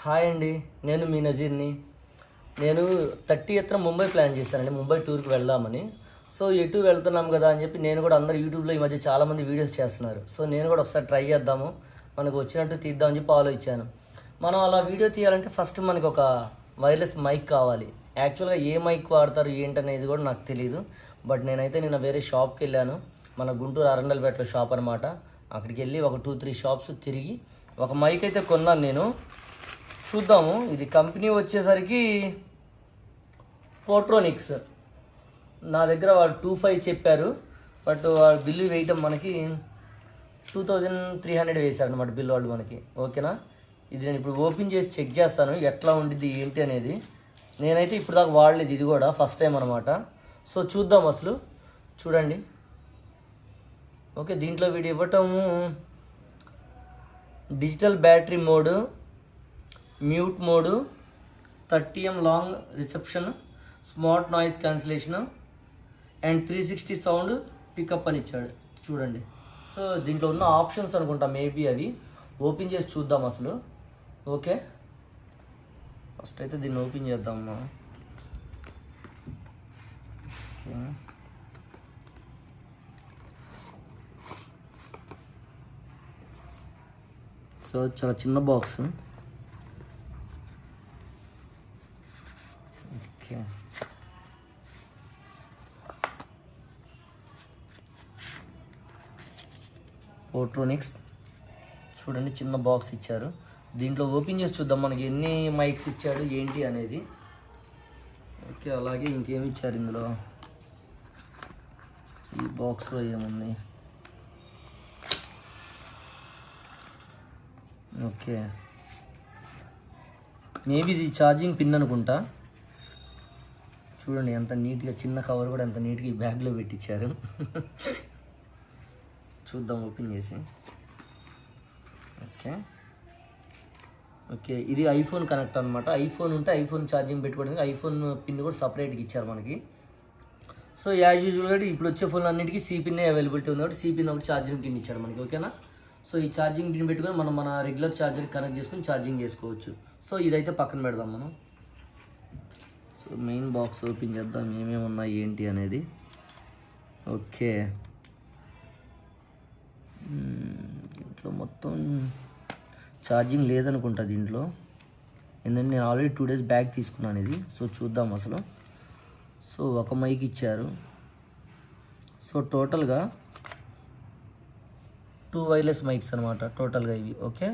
Hi అండి, నేను మీ నజీర్ని. నేను 30th ముంబై ప్లాన్ చేశానండి, ముంబై టూర్కి వెళ్దామని. సో ఎటు వెళ్తున్నాం కదా అని చెప్పి నేను కూడా అందరు యూట్యూబ్లో ఈ మధ్య చాలామంది వీడియోస్ చేస్తున్నారు. సో నేను కూడా ఒకసారి ట్రై చేద్దాము, మనకు వచ్చినట్టు తీద్దామని చెప్పి ఆలోచించాను. మనం అలా వీడియో తీయాలంటే ఫస్ట్ మనకి ఒక వైర్లెస్ మైక్ కావాలి. యాక్చువల్గా ఏ మైక్ వాడతారు ఏంటనేది కూడా నాకు తెలియదు. బట్ నేనైతే నిన్న వేరే షాప్కి వెళ్ళాను, మన గుంటూరు అరండల్పేటలో షాప్ అనమాట. అక్కడికి వెళ్ళి ఒక 2-3 షాప్స్ తిరిగి ఒక మైక్ అయితే కొన్నాను నేను. చూద్దాము. ఇది కంపెనీ వచ్చేసరికి పోట్రోనిక్స్. నా దగ్గర వాళ్ళు 25 చెప్పారు, బట్ వాళ్ళ బిల్లు వేయటం మనకి 2300 వేశారు అనమాట బిల్లు వాళ్ళు మనకి. ఓకేనా, ఇది నేను ఇప్పుడు ఓపెన్ చేసి చెక్ చేస్తాను ఎట్లా ఉండిద్ది ఏంటి అనేది. నేనైతే ఇప్పుడు దాకా వాడలేదు, ఇది కూడా ఫస్ట్ టైం అనమాట. సో చూద్దాం అసలు. చూడండి. ఓకే, దీంట్లో వీడు ఇవ్వటము digital battery mode, mute mode, 30M long reception, smart noise cancellation and 360 sound pickup అని ఇచ్చాడు. చూడండి. సో దీంట్లో ఉన్న ఆప్షన్స్ అనుకుంటా మేబీ అవి. ఓపెన్ చేసి చూద్దాం అసలు. ఓకే, ఫస్ట్ అయితే దీన్ని ఓపెన్ చేద్దామా. సో చాలా చిన్న బాక్స్. ఓకే, పోట్రోనిక్స్ చూడండి, చిన్న బాక్స్ ఇచ్చారు. దీంట్లో ఓపెన్ చేసి చూద్దాం మనకి ఎన్ని మైక్స్ ఇచ్చాడు ఏంటి అనేది. ఓకే, అలాగే ఇంకేమి ఇచ్చారు ఇందులో, ఈ బాక్స్లో ఏముంది. ఓకే, మేబీ ఇది ఛార్జింగ్ పిన్ అనుకుంటా. చూడండి ఎంత నీట్గా, చిన్న కవర్ కూడా ఎంత నీట్గా ఈ బ్యాగ్లో పెట్టించారు. చూద్దాం ఓపెన్ చేసి. ఓకే ఓకే, ఇది ఐఫోన్ కనెక్ట్ అనమాట. ఐఫోన్ ఉంటే ఐఫోన్ ఛార్జింగ్ పెట్టుకోవడానికి ఐఫోన్ పిన్ కూడా సపరేట్గా ఇచ్చారు మనకి. సో యాజ్ యూజువల్గా ఇప్పుడు వచ్చే ఫోన్ అన్నిటికీ సి పిన్నే అవైలబిలిటీ ఉంది కాబట్టి సి పిన్ ఒకటి ఛార్జింగ్ పిన్ ఇచ్చాడు మనకి. ఓకేనా, సో ఈ ఛార్జింగ్ పిన్ పెట్టుకొని మనం మన రెగ్యులర్ ఛార్జర్ కనెక్ట్ చేసుకొని ఛార్జింగ్ చేసుకోవచ్చు. సో ఇదైతే పక్కన పెడదాం మనం. సో మెయిన్ బాక్స్ ఓపెన్ చేద్దాం, ఏమేమి ఉన్నాయి ఏంటి అనేది. ఓకే, దీంట్లో మొత్తం ఛార్జింగ్ లేదనుకుంటా దీంట్లో, ఎందుకంటే నేను ఆల్రెడీ 2 days బ్యాక్ తీసుకున్నాను ఇది. సో చూద్దాం అసలు. సో ఒక మైక్ ఇచ్చారు. సో టోటల్గా 2 వైర్లెస్ మైక్స్ అనమాట టోటల్గా ఇవి. ఓకే,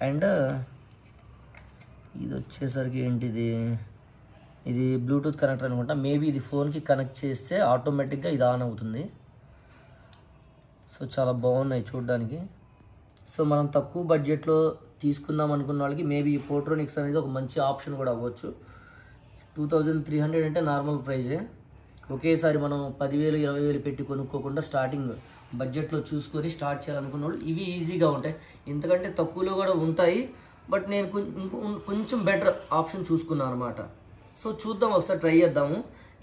అండ్ ఇది వచ్చేసరికి ఏంటిది, ఇది బ్లూటూత్ కనెక్టర్ అనుకుంటా. మేబీ ఇది ఫోన్కి కనెక్ట్ చేస్తే ఆటోమేటిక్గా ఇది ఆన్ అవుతుంది. సో చాలా బాగున్నాయి చూడడానికి. సో మనం తక్కువ బడ్జెట్లో తీసుకుందాం అనుకున్న వాళ్ళకి మేబీ ఈ పోట్రోనిక్స్ అనేది ఒక మంచి ఆప్షన్ కూడా అవ్వచ్చు. 2300 అంటే నార్మల్ ప్రైజే. ఒకేసారి మనం 10,000 20,000 పెట్టి కొనుక్కోకుండా స్టార్టింగ్ బడ్జెట్లో చూసుకొని స్టార్ట్ చేయాలనుకున్న వాళ్ళు ఇవి ఈజీగా ఉంటాయి. ఇంతకంటే తక్కువలో కూడా ఉంటాయి, బట్ నేను కొంచెం బెటర్ ఆప్షన్ చూసుకున్నాను అనమాట. సో చూద్దాం, ఒకసారి ట్రై చేద్దాము.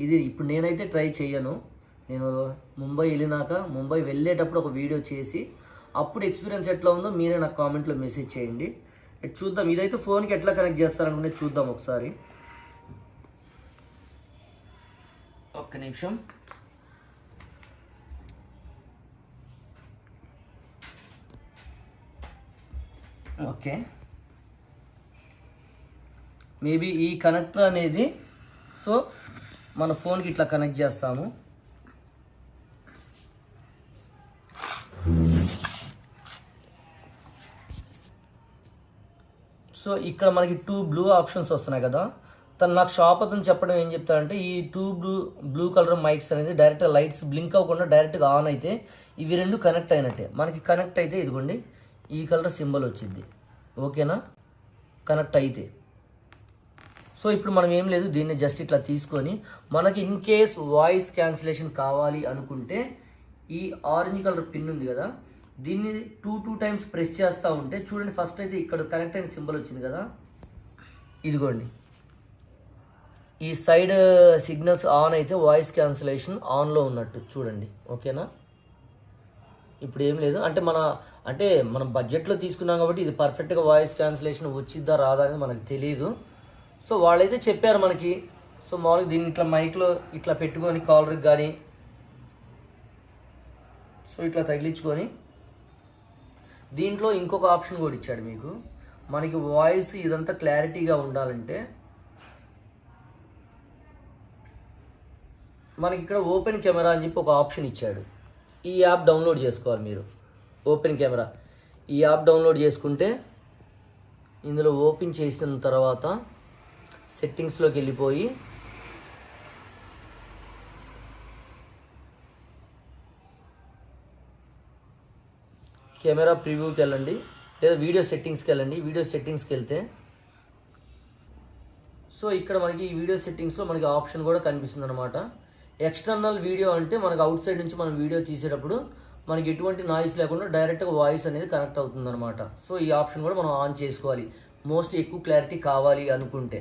ఇది ఇప్పుడు నేనైతే ట్రై చేయను. నేను ముంబై వెళ్ళినాక, ముంబై వెళ్ళేటప్పుడు ఒక వీడియో చేసి అప్పుడు ఎక్స్పీరియన్స్ ఎట్లా ఉందో మీరే నాకు కామెంట్లో మెసేజ్ చేయండి. చూద్దాం. ఇదైతే ఫోన్కి ఎట్లా కనెక్ట్ చేస్తారనుకునే చూద్దాం ఒకసారి. ఒక్క నిమిషం. ఓకే, మేబీ ఈ కనెక్టర్ అనేది సో మన ఫోన్కి ఇట్లా కనెక్ట్ చేస్తాము. సో ఇక్కడ మనకి 2 బ్లూ ఆప్షన్స్ వస్తున్నాయి కదా. తను నాకు షాప్ అతను చెప్పడం ఏం చెప్తారంటే ఈ 2 బ్లూ కలర్ మైక్స్ అనేది డైరెక్ట్గా లైట్స్ బ్లింక్ అవ్వకుండా డైరెక్ట్గా ఆన్ అయితే ఇవి 2 కనెక్ట్ అయినట్టే. మనకి కనెక్ట్ అయితే ఇదిగోండి ఈ కలర్ సింబల్ వచ్చింది. ఓకేనా, కనెక్ట్ అయితే. సో ఇప్పుడు మనం ఏం లేదు, దీన్ని జస్ట్ ఇట్లా తీసుకొని మనకి ఇన్ కేస్ వాయిస్ క్యాన్సిలేషన్ కావాలి అనుకుంటే ఈ ఆరెంజ్ కలర్ పిన్ ఉంది కదా, దీన్ని 2 times ప్రెస్ చేస్తూ ఉంటే చూడండి. ఫస్ట్ అయితే ఇక్కడ కనెక్ట్ అయిన సింబల్ వచ్చింది కదా, ఇదిగోండి ఈ సైడ్ సిగ్నల్స్ ఆన్ అయితే వాయిస్ క్యాన్సిలేషన్ ఆన్లో ఉన్నట్టు చూడండి. ఓకేనా, ఇప్పుడు ఏం లేదు, అంటే మనం బడ్జెట్లో తీసుకున్నాం కాబట్టి ఇది పర్ఫెక్ట్గా వాయిస్ క్యాన్సిలేషన్ వచ్చిద్దా రాదా అనేది మనకు తెలియదు. సో వాళ్ళైతే చెప్పారు మనకి. సో మామూలుగా దీన్ని ఇట్లా మైక్లో ఇట్లా పెట్టుకొని కాలర్కి కానీ సో ఇట్లా తగిలించుకొని, దీంట్లో ఇంకొక ఆప్షన్ కూడా ఇచ్చాడు మీకు. మనకి వాయిస్ ఇదంతా క్లారిటీగా ఉండాలంటే మనకి ఇక్కడ ఓపెన్ కెమెరా అని చెప్పి ఒక ఆప్షన్ ఇచ్చాడు. ఈ యాప్ డౌన్లోడ్ చేసుకోవాలి మీరు. ఓపెన్ కెమెరా ఈ యాప్ డౌన్లోడ్ చేసుకుంటే ఇందులో ఓపెన్ చేసిన తర్వాత సెట్టింగ్స్లోకి వెళ్ళిపోయి కెమెరా ప్రివ్యూకి వెళ్ళండి, లేదా వీడియో సెట్టింగ్స్కి వెళ్ళండి. వీడియో సెట్టింగ్స్కి వెళ్తే సో ఇక్కడ మనకి ఈ వీడియో సెట్టింగ్స్లో మనకి ఆప్షన్ కూడా కనిపిస్తుంది అనమాట. ఎక్స్టర్నల్ వీడియో అంటే మనకు అవుట్ సైడ్ నుంచి మనం వీడియో తీసేటప్పుడు మనకి ఎటువంటి నాయిస్ లేకుండా డైరెక్ట్గా వాయిస్ అనేది కనెక్ట్ అవుతుంది అనమాట. సో ఈ ఆప్షన్ కూడా మనం ఆన్ చేసుకోవాలి, మోస్ట్ ఎక్కువ క్లారిటీ కావాలి అనుకుంటే.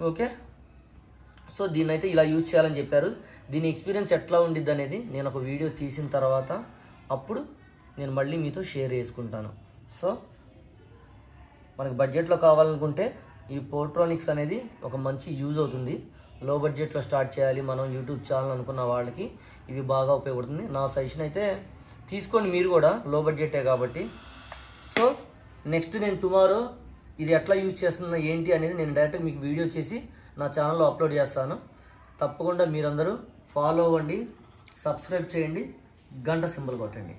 ఓకే, సో దీన్ని అయితే ఇలా యూజ్ చేయాలని చెప్పారు. దీని ఎక్స్పీరియన్స్ ఎట్లా ఉండిద్ది అనేది నేను ఒక వీడియో తీసిన తర్వాత అప్పుడు నేను మళ్ళీ మీతో షేర్ చేసుకుంటాను. సో మనకు బడ్జెట్లో కావాలనుకుంటే ఈ పోర్ట్రానిక్స్ అనేది ఒక మంచి యూజ్ అవుతుంది. లో బడ్జెట్లో స్టార్ట్ చేయాలి మనం యూట్యూబ్ ఛానల్ అనుకున్న వాళ్ళకి ఇవి బాగా ఉపయోగపడుతుంది. నా సజెషన్ అయితే తీసుకోండి మీరు కూడా, లో బడ్జెటే కాబట్టి. సో నెక్స్ట్ నేను టుమారో ఇది ఎట్లా యూజ్ చేస్తున్నా ఏంటి అనేది నేను డైరెక్ట్గా మీకు వీడియో చేసి నా ఛానల్లో అప్లోడ్ చేస్తాను. తప్పకుండా మీరందరూ ఫాలో అవ్వండి, సబ్స్క్రైబ్ చేయండి, గంట సింబల్ కొట్టండి.